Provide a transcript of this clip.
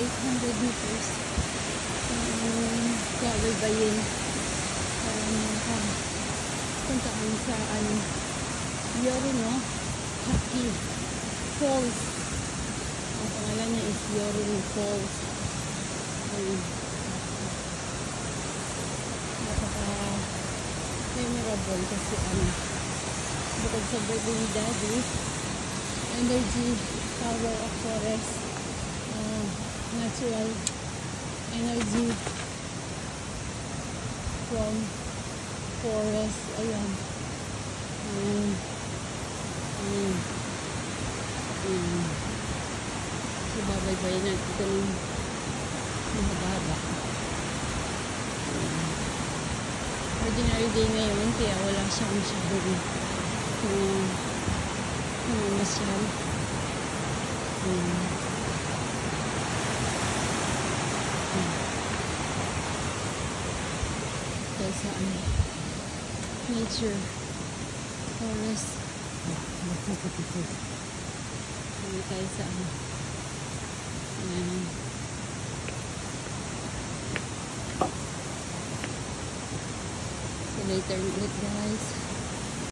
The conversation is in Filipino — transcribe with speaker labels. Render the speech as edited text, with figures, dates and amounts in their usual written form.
Speaker 1: 800 meters. Kabaybayin. Puntaan sa Yorino Haki Falls. Ang pangalan niya is Yorino Falls. Memorable kasi bukod sa birthday ni Daddy, energy, power of forest, natural energy from forest. Ayan. So babaybayin natin ito ng mahaba-haba. Ordinary day ngayon, kaya wala siyang masyadong masyal. Tayo sa nature forest. Tayo sa later ulit guys.